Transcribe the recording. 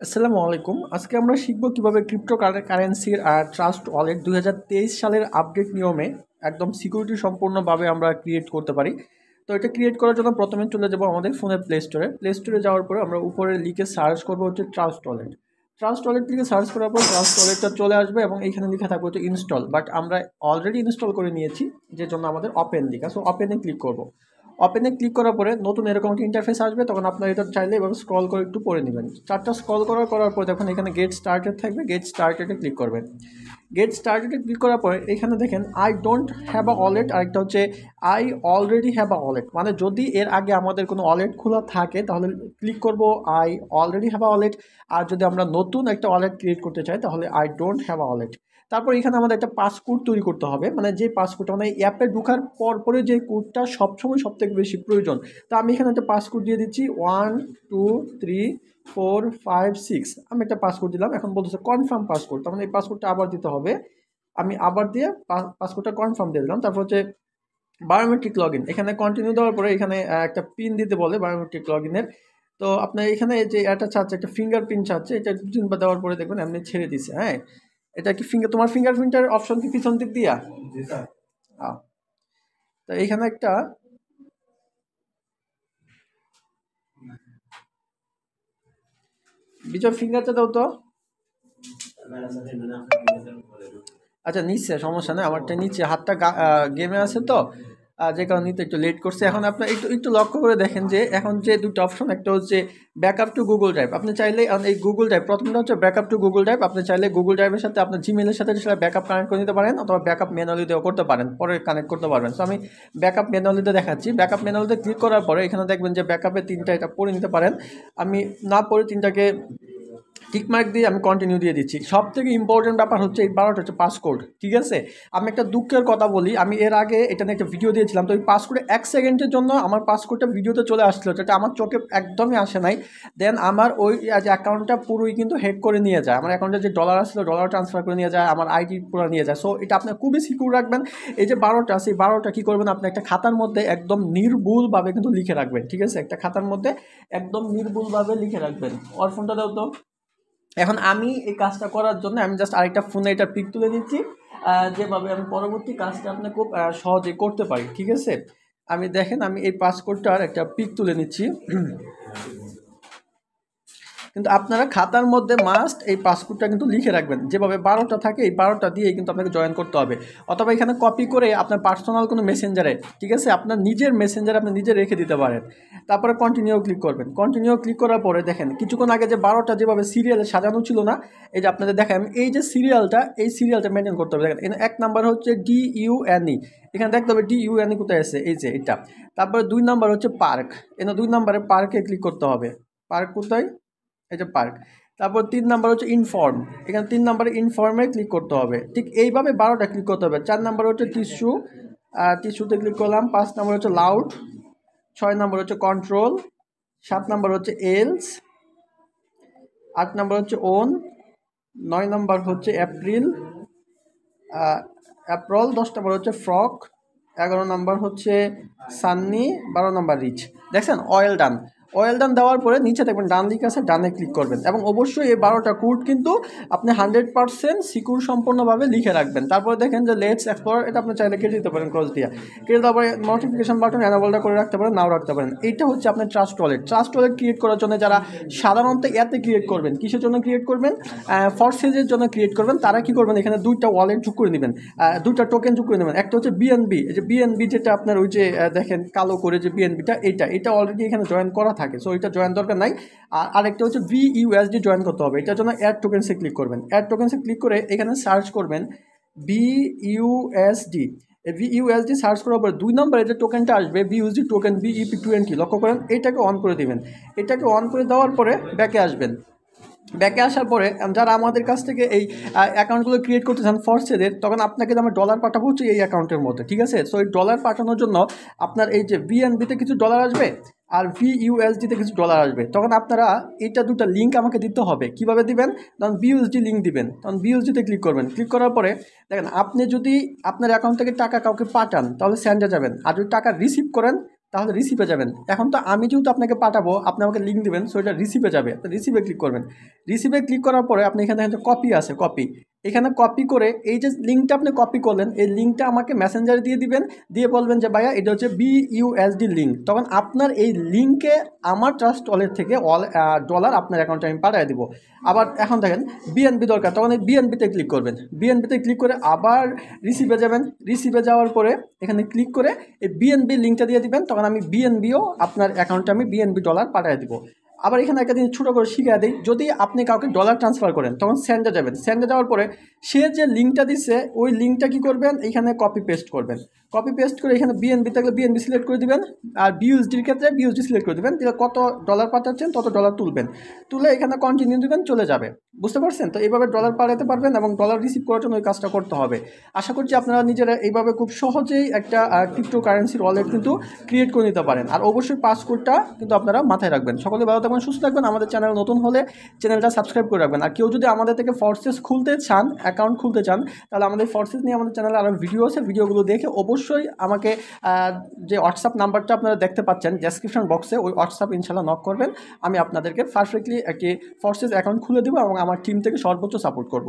আসসালামু আলাইকুম। আজকে আমরা শিখব কিভাবে ক্রিপ্টোকারেন্সির ট্রাস্ট ওয়ালেট 2023 সালের আপডেট নিয়মে একদম সিকিউরিটি সম্পূর্ণভাবে আমরা ক্রিয়েট করতে পারি। তো এটা ক্রিয়েট করার জন্য প্রথমে চলে যাব আমাদের ফোনের প্লে স্টোরে যাওয়ার পরে আমরা উপরে লিখে সার্চ করবো হচ্ছে ট্রাস্ট ওয়ালেট। ট্রাস্ট ওয়ালেট লিখে সার্চ করার পর ট্রাস্ট ওয়ালেটটা চলে আসবে এবং এইখানে লেখা থাকবে হচ্ছে ইনস্টল, বাট আমরা অলরেডি ইনস্টল করে নিয়েছি, যে জন্য আমাদের ওপেন লেখা। সো ওপেনে ক্লিক করব। ওপেনে ক্লিক করার পরে নতুন এরকম একটা ইন্টারফেস আসবে, তখন আপনার এটা চাইলে এভাবে স্ক্রল করে একটু পড়ে নেবেন। চারটা স্ক্রল করার পর দেখুন এখানে গেট স্টার্টেড থাকবে, গেট স্টার্টেডে ক্লিক করবেন। গেট স্টার্টেডে ক্লিক করার পরে এখানে দেখেন I don't have a wallet, আরেকটা হচ্ছে I already have a wallet. মানে যদি এর আগে আমাদের কোনো ওয়ালেট খোলা থাকে তাহলে ক্লিক করব I already have a wallet, আর যদি আমরা নতুন একটা ওয়ালেট ক্রিয়েট করতে চাই তাহলে I don't have a wallet. তারপর এখানে আমাদের একটা পাসকোড তৈরি করতে হবে, মানে যে পাসকোডটা মানে অ্যাপে ঢোকার পরে যে কোডটা সবসময় সব থেকে বেশি প্রয়োজন। তো আমি এখানে একটা পাসকোড দিয়ে দিচ্ছি 1 2 3 4 5 6। আমি একটা পাসকোড দিলাম, এখন বলতেছে কনফার্ম পাসকোড, তার মানে এই পাসকোডটা আবার দিতে হবে। আমি আবার দিয়ে পাসকোডটা কনফার্ম দিয়ে দিলাম। তারপর হচ্ছে বায়োমেট্রিক লগ ইন, এখানে কন্টিনিউ দেওয়ার পরে এখানে একটা পিন দিতে বলে বায়োমেট্রিক লগ ইনের। তো আপনার এখানে যে এটা চাচ্ছে একটা ফিঙ্গার প্রিন্ট চাচ্ছে, এটা দুদিন বা দেওয়ার পরে দেখবেন এমনি ছেড়ে দিছে। হ্যাঁ, এটা কি তোমার ফিঙ্গারপ্রিন্টের অপশন কি পিছন দিক দিয়া? আহ, তো এখানে একটা বিজয় ফিঙ্গারটা দাও তো। আচ্ছা নিচ্ছে, সমস্যা নেই, আমারটা নিচ্ছে, হাতটা গেমে আছে তো, যে কারণে নিতে একটু লেট করছে। এখন আপনার একটু একটু লক্ষ্য করে দেখেন যে এখন যে দুটো অপশন, একটা হচ্ছে ব্যাকআপ টু গুগল ড্রাইভ। আপনি চাইলে এই গুগল ড্রাইভ, প্রথমটা হচ্ছে ব্যাকআপ টু গুগল ড্রাইভ, আপনি চাইলে গুগল ড্রাইভের সাথে আপনার জিমেলের সাথে সেটা ব্যাকআপ কানেক্ট করে নিতে পারেন, অথবা ব্যাকআপ ম্যানুয়ালিতেও করতে পারেন, পরে কানেক্ট করতে পারবেন। তো আমি ব্যাকআপ ম্যানুয়ালিতে দেখাচ্ছি। ব্যাকআপ ম্যানুয়ালিতে ক্লিক করার পরে এখানে দেখবেন যে ব্যাকআপের তিনটা এটা পড়ে নিতে পারেন। আমি না পড়ে তিনটাকে টিকমার্ক দিয়ে আমি কন্টিনিউ দিয়ে দিচ্ছি। সব থেকে ইম্পর্টেন্ট ব্যাপার হচ্ছে এই 12টা হচ্ছে পাসকোড, ঠিক আছে? আমি একটা দুঃখের কথা বলি, আমি এর আগে এটা নিয়ে একটা ভিডিও দিয়েছিলাম, তো ওই পাসকোডে 1 সেকেন্ডের জন্য আমার পাসকোডটা ভিডিওতে চলে আসছিলো, যেটা আমার চোখে একদমই আসে নাই। দেন আমার ওই যে অ্যাকাউন্টটা পুরোই কিন্তু হ্যাক করে নিয়ে যায়, আমার অ্যাকাউন্টে যে ডলার আসছিলো ডলার ট্রান্সফার করে নিয়ে যায়, আমার আইডি পুরো নিয়ে যায়। সো এটা আপনি খুবই সিকিউর রাখবেন। এই যে 12টা আছে, এই 12টা কী করবেন, আপনি একটা খাতার মধ্যে একদম নির্ভুলভাবে কিন্তু লিখে রাখবেন, ঠিক আছে? একটা খাতার মধ্যে একদম নির্ভুলভাবে লিখে রাখবেন। ওর ফোনটা দাও তো। এখন আমি এই কাজটা করার জন্য আমি জাস্ট আরেকটা ফোনে এটা পিক তুলে দিচ্ছি, যেভাবে আমি পরবর্তী কাজটা আপনি খুব সহজে করতে পারি, ঠিক আছে? আমি দেখেন আমি এই পাসকোডটার একটা পিক তুলে নিচ্ছি। কিন্তু আপনারা খাতার মধ্যে মাস্ট এই পাসকোডটা কিন্তু লিখে রাখবেন, যেভাবে 12টা থাকে এই 12টা দিয়েই কিন্তু আপনাকে জয়েন করতে হবে। অথবা এখানে কপি করে আপনার পার্সোনাল কোনো মেসেঞ্জারে, ঠিক আছে, আপনার নিজের মেসেঞ্জারে আপনি নিজে রেখে দিতে পারেন। তারপরে কন্টিনিউ ক্লিক করবেন। কন্টিনিউ ক্লিক করার পরে দেখেন কিছুক্ষণ আগে যে 12টা যেভাবে সিরিয়ালে সাজানো ছিল না, এই যে আপনাদের দেখেন এই যে সিরিয়ালটা, এই সিরিয়ালটা মেনটেন করতে হবে। দেখেন এখানে 1 নাম্বার হচ্ছে DUNE, এখানে দেখতে হবে DUNE কোথায় আছে, এই যে এটা। তারপরে 2 নাম্বার হচ্ছে পার্ক, এখানে 2 নাম্বারে পার্কে ক্লিক করতে হবে। পার্ক কোথায়? এই যে পার্ক। তারপর 3 নাম্বার হচ্ছে ইনফর্ম, এখানে 3 নাম্বারে ইনফর্মে ক্লিক করতে হবে। ঠিক এইভাবে 12টা ক্লিক করতে হবে। 4 নাম্বার হচ্ছে টিস্যু, টিস্যুতে ক্লিক করলাম। 5 নাম্বার হচ্ছে লাউড, 6 নাম্বার হচ্ছে কন্ট্রোল, 7 নাম্বার হচ্ছে এলস, 8 নাম্বার হচ্ছে ওন, 9 নাম্বার হচ্ছে এপ্রিল, অ্যাপ্রল, 10 নাম্বার হচ্ছে ফ্রক, 11 নাম্বার হচ্ছে সান্নি, 12 নাম্বার রিচ। দেখছেন অয়েল ডান। অয়েল ডান দেওয়ার পরে নিচে দেখবেন ডান দিকে আছে, ডানে ক্লিক করবেন। এবং অবশ্যই এই 12টা কোড কিন্তু আপনি 100% সিকিউর সম্পূর্ণভাবে লিখে রাখবেন। তারপরে দেখেন যে লেটস এক্সপ্লোর, এটা আপনি চাইলে কেটে দিতে পারেন ক্রস দিয়ে, কেটে দেওয়ার পরে নোটিফিকেশন বাটন অ্যানাবলটা করে রাখতে পারেন, নাও রাখতে পারেন। এইটা হচ্ছে আপনার trust wallet. Trust wallet create করার জন্য যারা সাধারণত এতে ক্রিয়েট করবেন, কিসের জন্য ক্রিয়েট করবেন? ফরসেজের জন্য ক্রিয়েট করবেন। তারা কি করবেন, এখানে 2টা ওয়ালেট যোগ করে নেবেন, 2টা টোকেন যোগ করে নেবেন। একটা হচ্ছে বিএনবি, এই যে বিএনবি যেটা আপনার ওই যে দেখেন কালো করে যে বিএনবিটা, এটা অলরেডি এখানে জয়েন করা থাকে, সো এটা জয়েন দরকার নাই। আর আরেকটা হচ্ছে VUSD জয়েন করতে হবে, এটার জন্য অ্যাড টোকেন্সে ক্লিক করবেন। অ্যাড টোকেন্সে ক্লিক করে এখানে সার্চ করবেন BUSD। VUSD সার্চ করার পরে 2 নম্বরে যে টোকেনটা আসবে BUSD টোকেন BEP20, লক্ষ্য করেন এটাকে অন করে দিবেন। এটাকে অন করে দেওয়ার পরে ব্যাকে আসবেন। ব্যাকে আসার পরে যারা আমাদের কাছ থেকে এই অ্যাকাউন্টগুলো ক্রিয়েট করতে চান ফরসেদের, তখন আপনাকে আমরা ডলার পাঠাবো হচ্ছে এই অ্যাকাউন্টের মধ্যে, ঠিক আছে? সো এই ডলার পাঠানোর জন্য আপনার এই যে বিএনবিতে কিছু ডলার আসবে আর VUSDতে কিছু ডলার আসবে, তখন আপনারা এইটা 2টা লিঙ্ক আমাকে দিতে হবে। কিভাবে দিবেন? তখন BUSD লিঙ্ক দিবেন, তখন BUSDতে ক্লিক করবেন। ক্লিক করার পরে দেখেন আপনি যদি আপনার অ্যাকাউন্ট থেকে টাকা কাউকে পাঠান তাহলে সেন্ডে যাবেন, আর যদি টাকা রিসিভ করেন তাহলে রিসিভে যাবেন। এখন তো আমি যেহেতু আপনাকে পাঠাবো, আপনি আমাকে লিঙ্ক দিবেন, সো এটা রিসিভে যাবে। তো রিসিভে ক্লিক করবেন। রিসিভে ক্লিক করার পরে আপনি এখানে দেখেন কপি আছে, কপি। এখানে কপি করে এই যে লিঙ্কটা আপনি কপি করলেন, এই লিঙ্কটা আমাকে মেসেঞ্জারে দিয়ে দিবেন, দিয়ে বলবেন যে ভাইয়া এটা হচ্ছে BUSD লিঙ্ক। তখন আপনার এই লিঙ্কে আমার ট্রাস্ট ওয়ালেট থেকে ডলার আপনার অ্যাকাউন্টে আমি পাঠিয়ে দিব। আবার এখন দেখেন বিএনবি দরকার, তখন এই বিএনবিতে ক্লিক করবেন। বিএনবিতে ক্লিক করে আবার রিসিভে যাবেন। রিসিভে যাওয়ার পরে এখানে ক্লিক করে এই বিএনবি লিঙ্কটা দিয়ে দিবেন, তখন আমি বিএনবিও আপনার অ্যাকাউন্টে আমি বিএনবি ডলার পাঠিয়ে দিব। আবার এখানে একটা জিনিস ছোটো করে শিখিয়ে দিই, যদি আপনি কাউকে ডলার ট্রান্সফার করেন তখন সেন্ডে যাবেন। সেন্ডে যাওয়ার পরে সে যে লিঙ্কটা দিচ্ছে ওই লিঙ্কটা কী করবেন, এখানে কপি পেস্ট করবেন। কপি পেস্ট করে এখানে বিএনবি থাকলে বিএনবি সিলেক্ট করে দিবেন, আর বিউএসডির ক্ষেত্রে বিউএসডি সিলেক্ট করে দেবেন। দিলে কত ডলার পাঠাচ্ছেন তত ডলার তুলবেন, তুলে এখানে কন্টিনিউ দিবেন, চলে যাবে। বুঝতে পারছেন? তো এইভাবে ডলার পাঠাতে পারবেন এবং ডলার রিসিভ করার জন্য ওই কাজটা করতে হবে। আশা করছি আপনারা নিজেরা এইভাবে খুব সহজেই একটা ক্রিপ্টো কারেন্সির ওয়ালেট কিন্তু ক্রিয়েট করে নিতে পারেন। আর অবশ্যই পাসওয়ার্ডটা কিন্তু আপনারা মাথায় রাখবেন। সকলে ভালো থাকবেন, সুস্থ থাকবেন। আমাদের চ্যানেল নতুন হলে চ্যানেলটা সাবস্ক্রাইব করে রাখবেন। আর কেউ যদি আমাদের থেকে ফোর্সেস খুলতে চান, অ্যাকাউন্ট খুলতে চান, তাহলে আমাদের ফোর্সেস নিয়ে আমাদের চ্যানেলে আরও ভিডিও আছে, ভিডিওগুলো দেখে অবশ্যই আমাকে যে হোয়াটসঅ্যাপ নাম্বারটা আপনারা দেখতে পাচ্ছেন ডেসক্রিপশন বক্সে, ওই হোয়াটসঅ্যাপ ইনশাল্লাহ নক করবেন। আমি আপনাদেরকে পারফেক্টলি একটি ফোর্সেস অ্যাকাউন্ট খুলে দেবো এবং আমার টিম থেকে সর্বোচ্চ সাপোর্ট করব।